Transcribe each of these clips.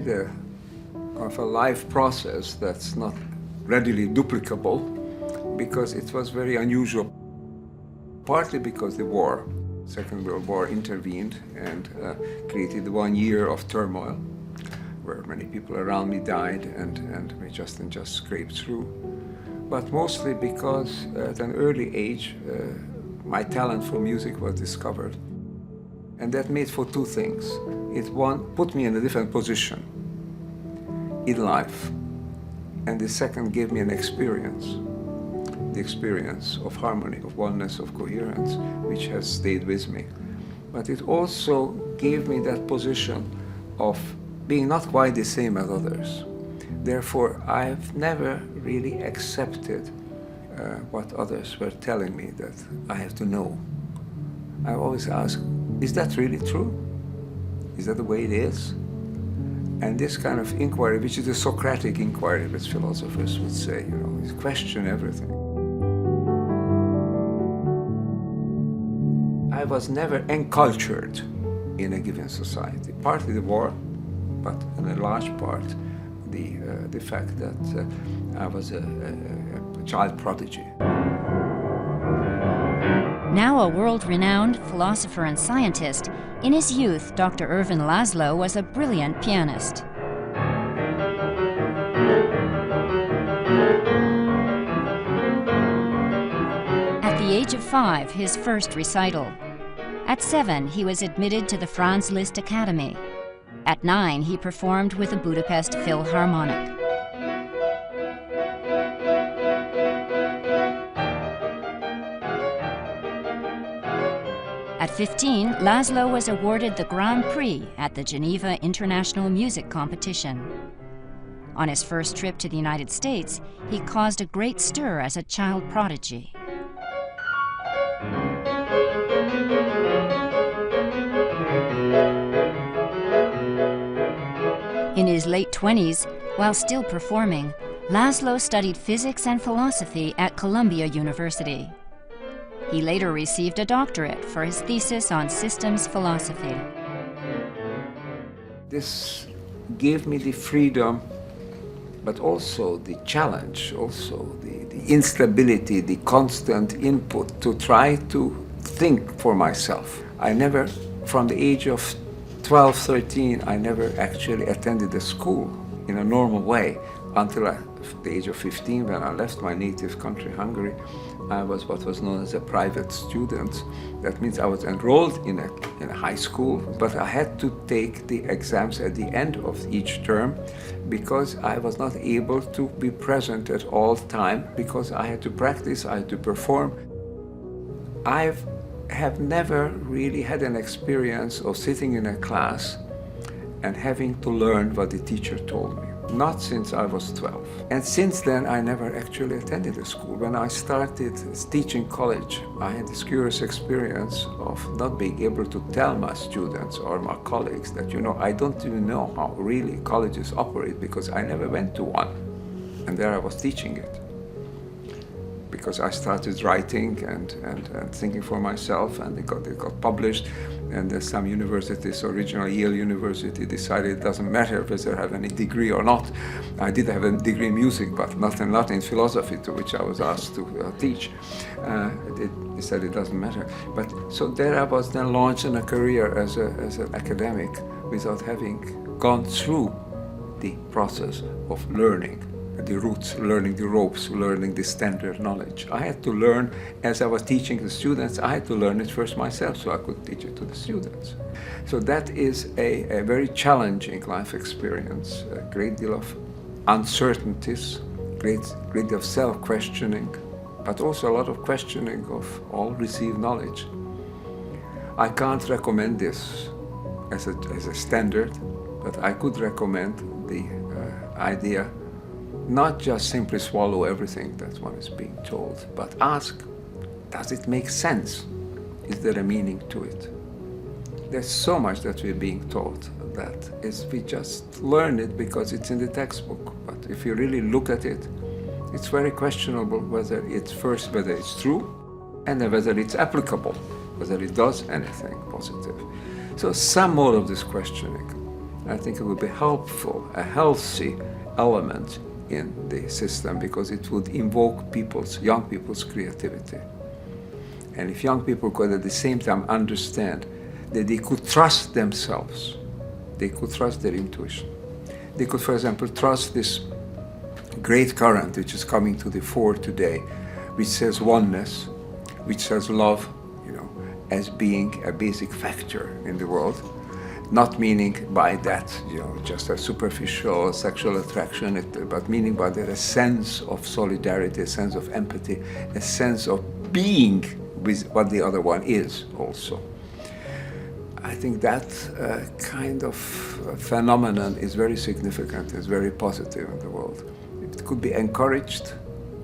had a kind of a life process that's not readily duplicable because it was very unusual. Partly because the war, Second World War, intervened and created 1 year of turmoil where many people around me died and we just scraped through. But mostly because at an early age, my talent for music was discovered. And that made for two things. It, one, put me in a different position in life. And the second gave me an experience, the experience of harmony, of oneness, of coherence, which has stayed with me. But it also gave me that position of being not quite the same as others. Therefore, I've never really accepted what others were telling me that I have to know. I always ask, is that really true? Is that the way it is? And this kind of inquiry, which is a Socratic inquiry, as philosophers would say, you know, is question everything. I was never encultured in a given society. Partly the war, but in a large part, the fact that I was a child prodigy. Now a world-renowned philosopher and scientist, in his youth, Dr. Ervin Laszlo was a brilliant pianist. At the age of 5, his first recital. At 7, he was admitted to the Franz Liszt Academy. At 9, he performed with the Budapest Philharmonic. At 15, Laszlo was awarded the Grand Prix at the Geneva International Music Competition. On his first trip to the United States, he caused a great stir as a child prodigy. In his late 20s, while still performing, Laszlo studied physics and philosophy at Columbia University. He later received a doctorate for his thesis on systems philosophy. This gave me the freedom, but also the challenge, also the instability, the constant input to try to think for myself. I never, from the age of 12, 13, I never actually attended a school in a normal way until the age of 15, when I left my native country, Hungary. I was what was known as a private student. That means I was enrolled in a high school, but I had to take the exams at the end of each term because I was not able to be present at all time because I had to practice, I had to perform. I have never really had an experience of sitting in a class and having to learn what the teacher told me. Not since I was 12. And since then, I never actually attended a school. When I started teaching college, I had this curious experience of not being able to tell my students or my colleagues that, you know, I don't even know how really colleges operate because I never went to one. And there I was teaching it. Because I started writing and thinking for myself, and it got published. And some universities, originally Yale University, decided it doesn't matter whether I have any degree or not. I did have a degree in music, but not in philosophy, to which I was asked to teach. They said it doesn't matter. But so there I was then launched in a career as an academic without having gone through the process of learning the roots, learning the ropes, learning the standard knowledge. I had to learn, as I was teaching the students, I had to learn it first myself so I could teach it to the students. So that is a very challenging life experience, a great deal of uncertainties, great deal of self-questioning, but also a lot of questioning of all received knowledge. I can't recommend this as a standard, but I could recommend the idea not just simply swallow everything that one is being told, but ask, does it make sense? Is there a meaning to it? There's so much that we're being taught that we just learn it because it's in the textbook. But if you really look at it, it's very questionable whether it's true, and then whether it's applicable, whether it does anything positive. So some more of this questioning I think it would be helpful, a healthy element in the system, because it would invoke young people's creativity. And if young people could at the same time understand that they could trust themselves, they could trust their intuition. They could, for example, trust this great current which is coming to the fore today, which says oneness, which says love, as being a basic factor in the world, not meaning by that, just a superficial sexual attraction, but meaning by that a sense of solidarity, a sense of empathy, a sense of being with what the other one is also. I think that kind of phenomenon is very significant, is very positive in the world. It could be encouraged,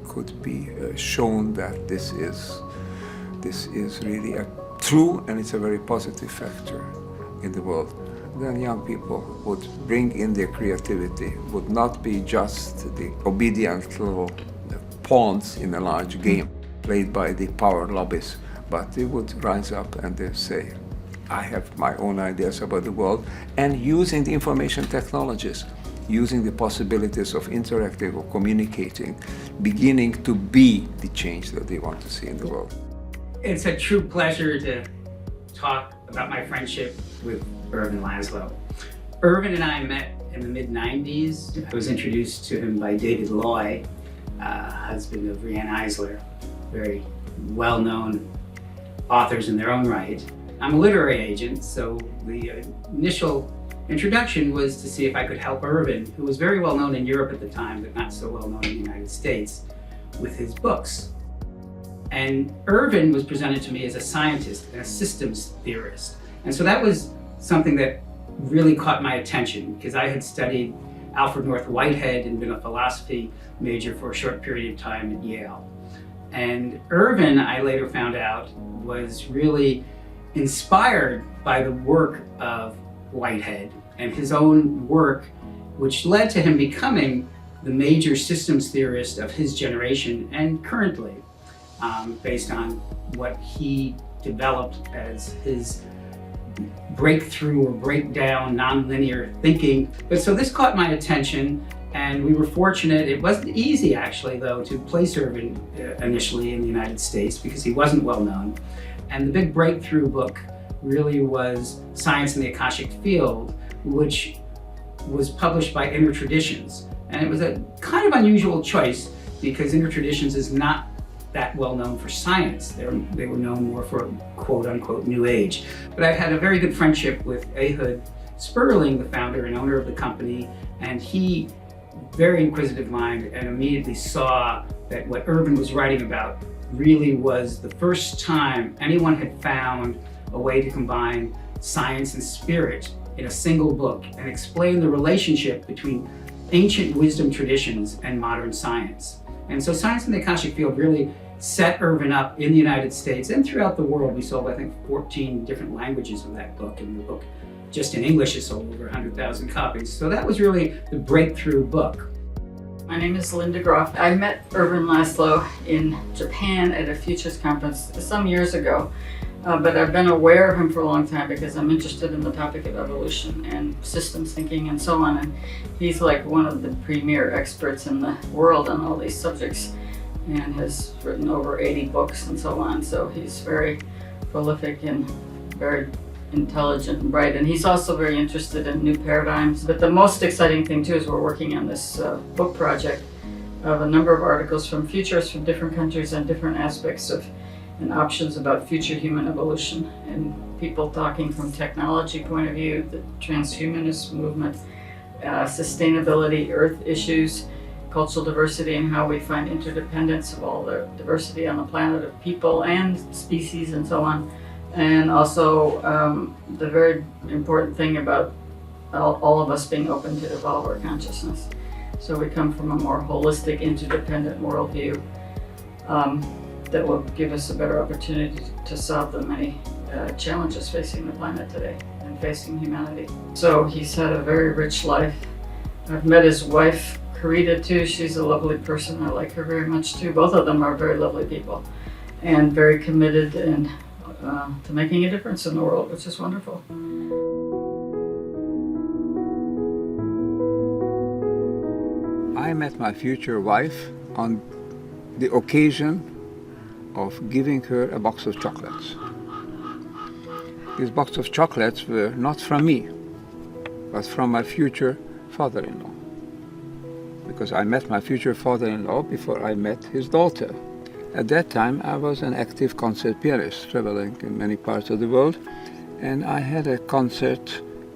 could be shown that this is really a true, and it's a very positive factor in the world. Then young people would bring in their creativity, would not be just the obedient little pawns in a large game played by the power lobbies, but they would rise up and they say, I have my own ideas about the world, and using the information technologies, using the possibilities of interacting or communicating, beginning to be the change that they want to see in the world. It's a true pleasure to talk about my friendship with Ervin Laszlo. Ervin and I met in the mid-90s. I was introduced to him by David Loy, husband of Riane Eisler, very well-known authors in their own right. I'm a literary agent, so the initial introduction was to see if I could help Ervin, who was very well known in Europe at the time, but not so well known in the United States, with his books. And Ervin was presented to me as a scientist and a systems theorist. And so that was something that really caught my attention, because I had studied Alfred North Whitehead and been a philosophy major for a short period of time at Yale. And Ervin, I later found out, was really inspired by the work of Whitehead and his own work, which led to him becoming the major systems theorist of his generation and currently, based on what he developed as his breakthrough or breakdown nonlinear thinking. But so this caught my attention, and we were fortunate. It wasn't easy, actually, though, to place Ervin initially in the United States because he wasn't well known. And the big breakthrough book really was Science in the Akashic Field, which was published by Inner Traditions. And it was a kind of unusual choice because Inner Traditions is not that well known for science. They were known more for quote unquote New Age. But I've had a very good friendship with Ehud Sperling, the founder and owner of the company, and he, very inquisitive mind, and immediately saw that what Ervin was writing about really was the first time anyone had found a way to combine science and spirit in a single book and explain the relationship between ancient wisdom traditions and modern science. And so Science in the Akashic Field really set Ervin up in the United States and throughout the world. We sold, I think, 14 different languages of that book, and the book just in English has sold over 100,000 copies. So that was really the breakthrough book. My name is Linda Groff. I met Ervin Laszlo in Japan at a Futures conference some years ago, but I've been aware of him for a long time because I'm interested in the topic of evolution and systems thinking and so on. And he's like one of the premier experts in the world on all these subjects and has written over 80 books and so on. So he's very prolific and very intelligent and bright, and he's also very interested in new paradigms. But the most exciting thing too is we're working on this book project of a number of articles from futurists from different countries on different aspects of and options about future human evolution, and people talking from technology point of view, the transhumanist movement, sustainability, earth issues, cultural diversity, and how we find interdependence of all the diversity on the planet of people and species and so on. And also the very important thing about all of us being open to evolve our consciousness. So we come from a more holistic, interdependent worldview that will give us a better opportunity to solve the many challenges facing the planet today and facing humanity. So he's had a very rich life. I've met his wife, Karita, too. She's a lovely person. I like her very much too. Both of them are very lovely people and very committed and to making a difference in the world, which is wonderful. met my future wife on the occasion of giving her a box of chocolates. These box of chocolates were not from me, but from my future father-in-law. Because I met my future father-in-law before I met his daughter. At that time, I was an active concert pianist, traveling in many parts of the world, and I had a concert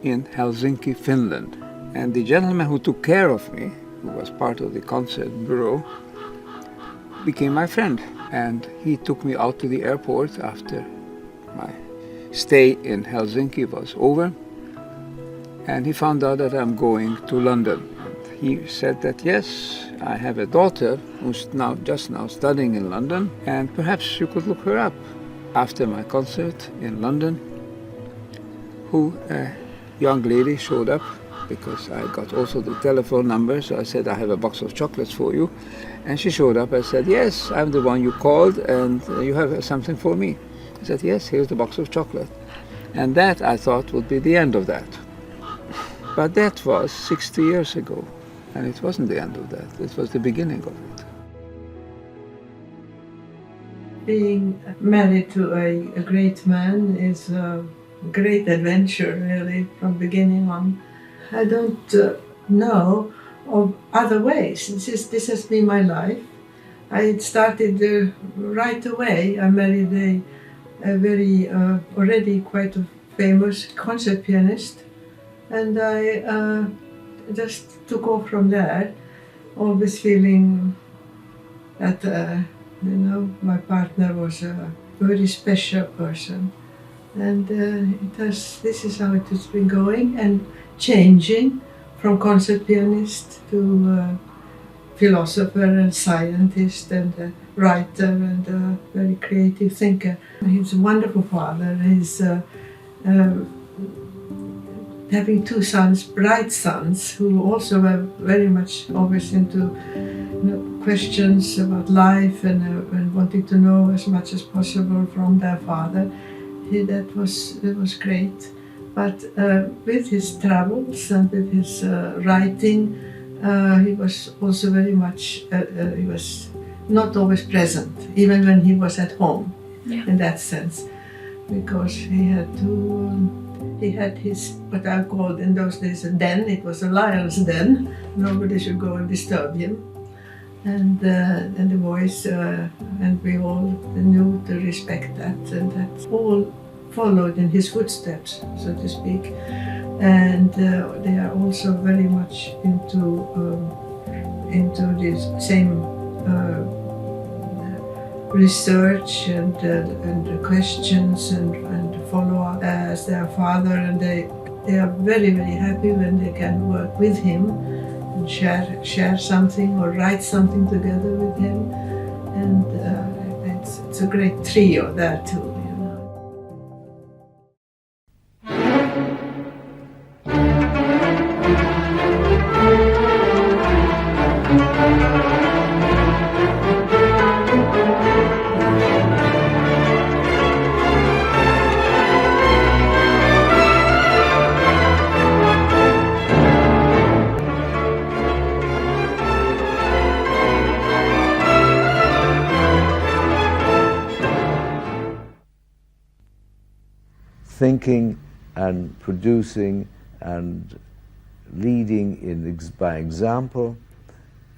in Helsinki, Finland. And the gentleman who took care of me, who was part of the concert bureau, became my friend. And he took me out to the airport after my stay in Helsinki was over. And he found out that I'm going to London. He said that, yes, I have a daughter who's just now studying in London, and perhaps you could look her up. After my concert in London, a young lady showed up, because I got also the telephone number, so I said, I have a box of chocolates for you. And she showed up and said, yes, I'm the one you called, and you have something for me. I said, yes, here's the box of chocolate. And that, I thought, would be the end of that. But that was 60 years ago, and it wasn't the end of that. It was the beginning of it. Being married to a great man is a great adventure, really, from beginning on. I don't know of other ways. This has been my life. I started right away. I married a very, already quite a famous concert pianist, and I just took off from there, always feeling that, my partner was a very special person. And this is how it has been going and changing from concert pianist to philosopher and scientist and writer and a very creative thinker. He's a wonderful father. He's having two sons, bright sons, who also were very much always into questions about life and wanting to know as much as possible from their father. That was great. But with his travels and with his writing, he was also very much, he was not always present, even when he was at home, in that sense. Because he had his, what I called in those days a den. It was a lion's den. Nobody should go and disturb him. And the voice, and we all knew to respect that, and that all followed in his footsteps, so to speak. And they are also very much into this same research and questions and follow up as their father, and they are very, very happy when they can work with him and share something or write something together with him, and it's a great trio there too. Thinking and producing and leading by example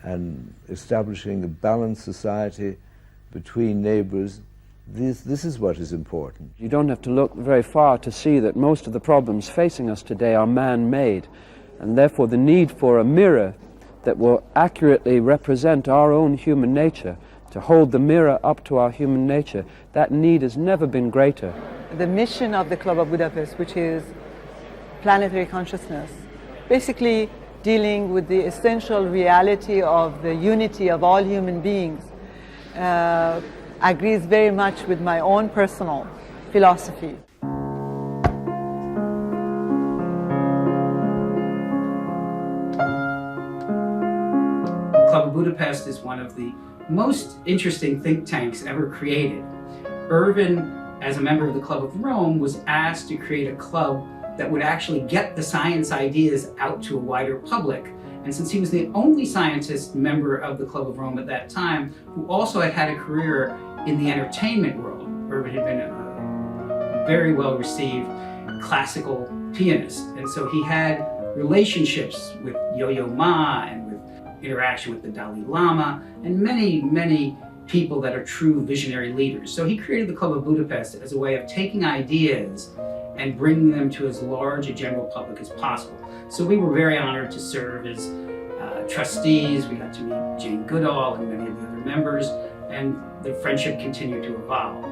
and establishing a balanced society between neighbors, this is what is important. You don't have to look very far to see that most of the problems facing us today are man-made, and therefore the need for a mirror that will accurately represent our own human nature, to hold the mirror up to our human nature, that need has never been greater. The mission of the Club of Budapest, which is planetary consciousness, basically dealing with the essential reality of the unity of all human beings, agrees very much with my own personal philosophy. Club of Budapest is one of the most interesting think tanks ever created. Ervin, as a member of the Club of Rome, was asked to create a club that would actually get the science ideas out to a wider public And since he was the only scientist member of the Club of Rome at that time who also had had a career in the entertainment world, Ervin had been a very well received classical pianist. And so he had relationships with Yo-Yo Ma and with interaction with the Dalai Lama and many, many people that are true visionary leaders. So he created the Club of Budapest as a way of taking ideas and bringing them to as large a general public as possible. So we were very honored to serve as trustees. We got to meet Jane Goodall and many of the other members, and the friendship continued to evolve.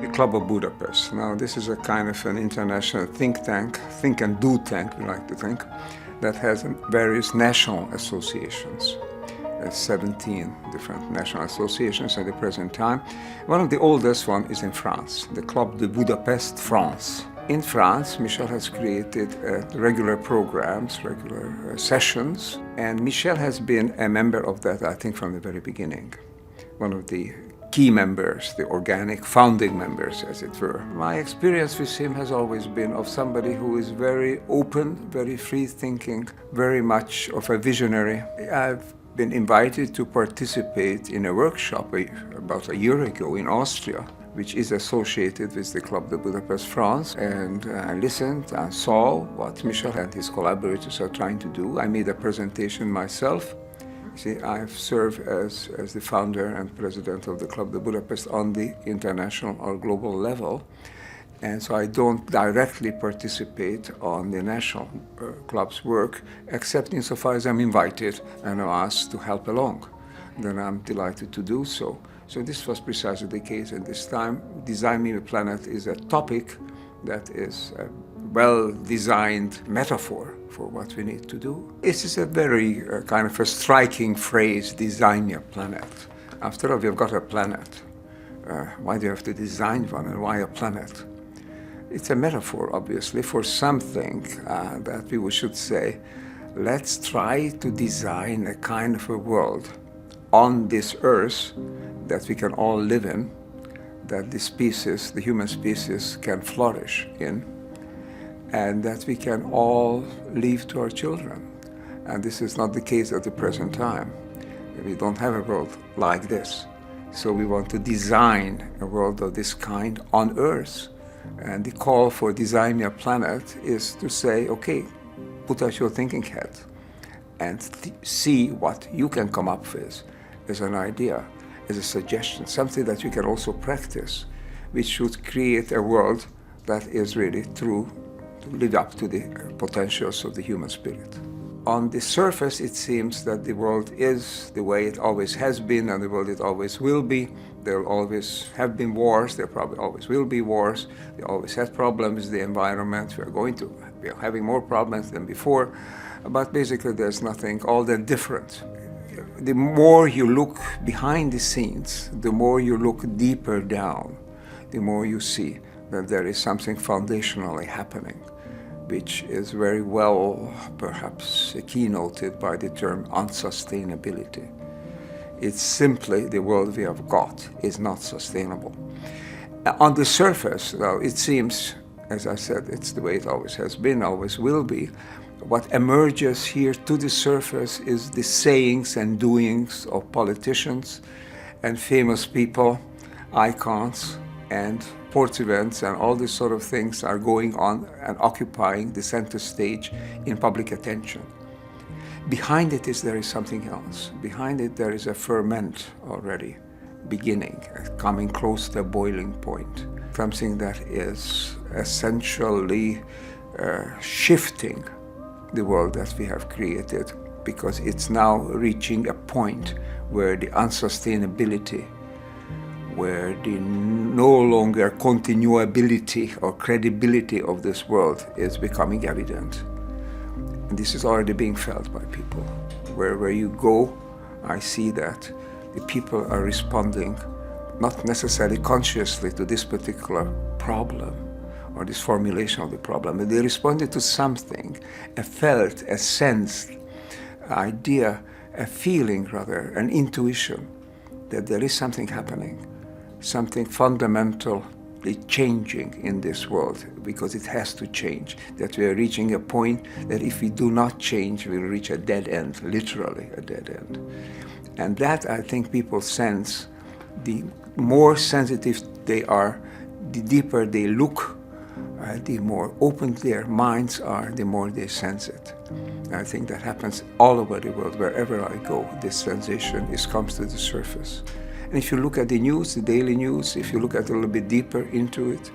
The Club of Budapest. Now, this is a kind of an international think tank, think and do tank, we like to think, that has various national associations. 17 different national associations at the present time. One of the oldest one is in France, the Club de Budapest France. In France, Michel has created regular programs, regular sessions, and Michel has been a member of that, I think, from the very beginning. One of the key members, the organic founding members, as it were. My experience with him has always been of somebody who is very open, very free-thinking, very much of a visionary. I've been invited to participate in a workshop about a year ago in Austria, which is associated with the Club de Budapest France, and I listened and saw what Michel and his collaborators are trying to do. I made a presentation myself. See, I've served as the founder and president of the Club de Budapest on the international or global level, and so I don't directly participate on the national club's work, except insofar as I'm invited and I'm asked to help along. Then I'm delighted to do so. So this was precisely the case at this time. Design Me a Planet is a topic that is a well-designed metaphor for what we need to do. This is a very kind of a striking phrase, design your planet. After all, we've got a planet. Why do you have to design one, and why a planet? It's a metaphor, obviously, for something that we should say, let's try to design a kind of a world on this earth that we can all live in, that the species, the human species, can flourish in, and that we can all leave to our children. And this is not the case at the present time. We don't have a world like this. So we want to design a world of this kind on Earth. And the call for Design Your Planet is to say, okay, put out your thinking hat and see what you can come up with as an idea, as a suggestion, something that you can also practice, which should create a world that is really true, to live up to the potentials of the human spirit. On the surface, it seems that the world is the way it always has been, and the world it always will be. There will always have been wars, there probably always will be wars. They always had problems with the environment. We are having more problems than before, but basically there's nothing all that different. The more you look behind the scenes, the more you look deeper down, the more you see that there is something foundationally happening, which is very well, perhaps, keynoted by the term unsustainability. It's simply the world we have got is not sustainable. On the surface, though, it seems, as I said, it's the way it always has been, always will be. What emerges here to the surface is the sayings and doings of politicians and famous people, icons, and sports events, and all these sort of things are going on and occupying the center stage in public attention. Behind it there is something else. Behind it there is a ferment already beginning, coming close to a boiling point. Something that is essentially shifting the world that we have created, because it's now reaching a point where the unsustainability, where the no longer continuability or credibility of this world is becoming evident. And this is already being felt by people. Wherever you go, I see that the people are responding, not necessarily consciously to this particular problem or this formulation of the problem, but they responded to something, a felt, a sensed idea, a feeling rather, an intuition that there is something happening, something fundamental, deeply changing in this world, because it has to change, that we are reaching a point that if we do not change, we'll reach a dead end, literally a dead end. And that, I think, people sense. The more sensitive they are, the deeper they look, the more open their minds are, the more they sense it. And I think that happens all over the world. Wherever I go, this sensation comes to the surface. And if you look at the news, the daily news, if you look at a little bit deeper into it,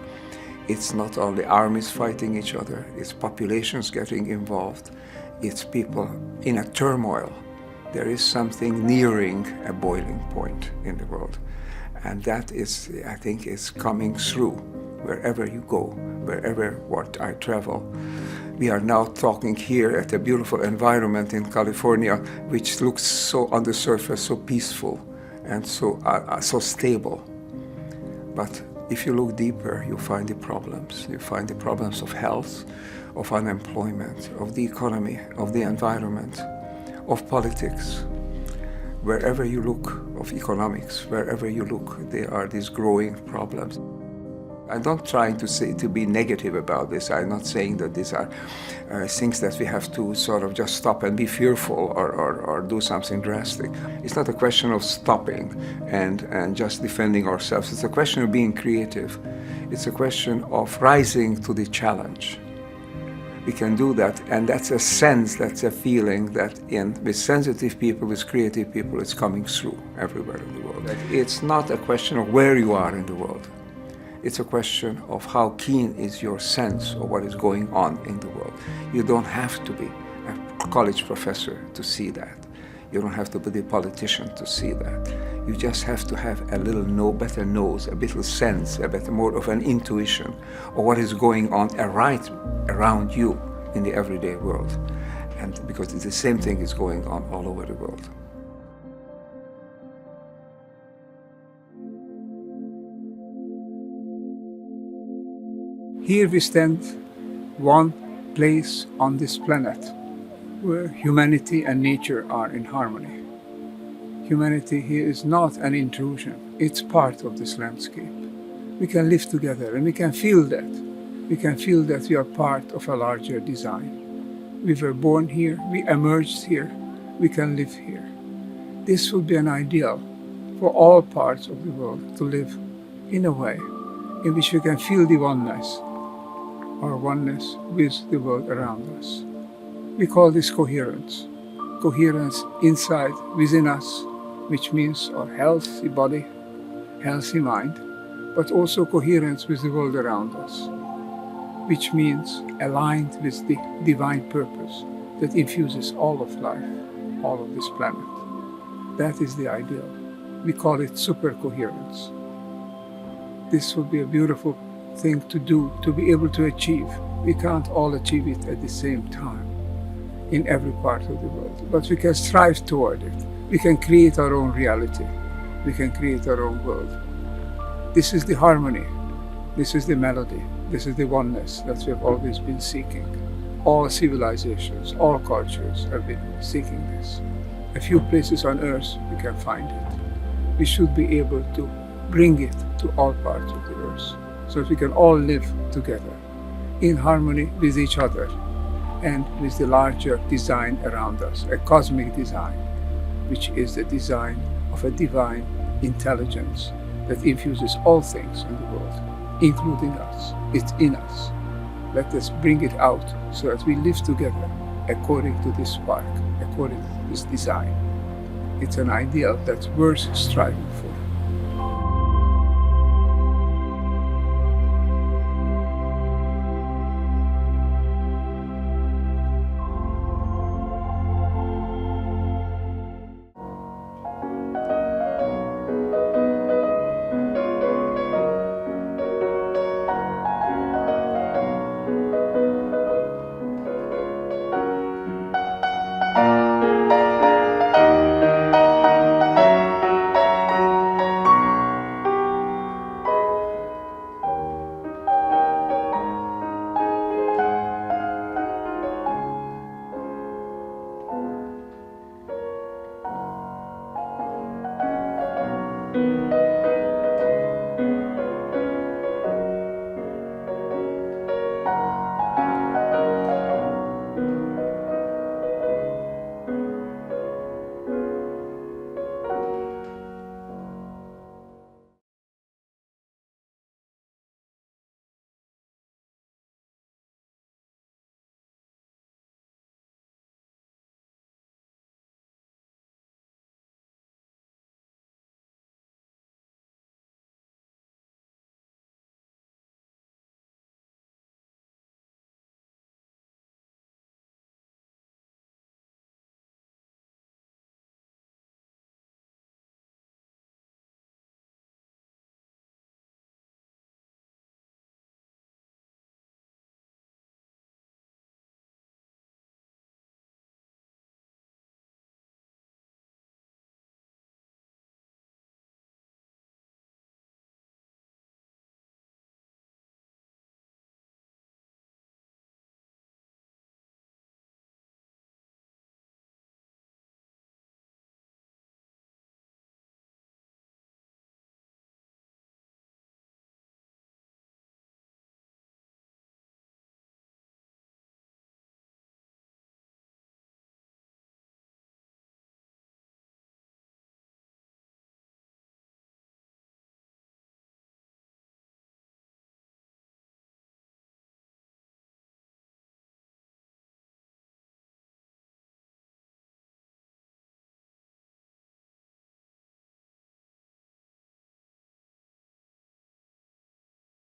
it's not only armies fighting each other, it's populations getting involved, it's people in a turmoil. There is something nearing a boiling point in the world. And that is, I think, is coming through wherever you go, wherever what I travel. We are now talking here at a beautiful environment in California, which looks so on the surface so peaceful and so stable. But if you look deeper, you find the problems. You find the problems of health, of unemployment, of the economy, of the environment, of politics. Wherever you look, of economics, wherever you look, there are these growing problems. I'm not trying to be negative about this. I'm not saying that these are things that we have to sort of just stop and be fearful or do something drastic. It's not a question of stopping and just defending ourselves. It's a question of being creative. It's a question of rising to the challenge. We can do that, and that's a sense, that's a feeling that with sensitive people, with creative people, it's coming through everywhere in the world. It's not a question of where you are in the world. It's a question of how keen is your sense of what is going on in the world. You don't have to be a college professor to see that. You don't have to be a politician to see that. You just have to have a little better nose, a little sense, a bit more of an intuition of what is going on right around you in the everyday world. And because it's the same thing is going on all over the world. Here we stand, one place on this planet where humanity and nature are in harmony. Humanity here is not an intrusion, it's part of this landscape. We can live together and we can feel that. We can feel that we are part of a larger design. We were born here, we emerged here, we can live here. This would be an ideal for all parts of the world to live in a way in which we can feel the oneness, our oneness with the world around us. We call this coherence. Coherence inside, within us, which means our healthy body, healthy mind, but also coherence with the world around us, which means aligned with the divine purpose that infuses all of life, all of this planet. That is the ideal. We call it super coherence. This would be a beautiful thing to do, to be able to achieve. We can't all achieve it at the same time in every part of the world, but we can strive toward it. We can create our own reality. We can create our own world. This is the harmony. This is the melody. This is the oneness that we have always been seeking. All civilizations, all cultures have been seeking this. A few places on earth we can find it. We should be able to bring it to all parts of the earth so that we can all live together in harmony with each other and with the larger design around us, a cosmic design, which is the design of a divine intelligence that infuses all things in the world, including us. It's in us. Let us bring it out so that we live together according to this spark, according to this design. It's an ideal that's worth striving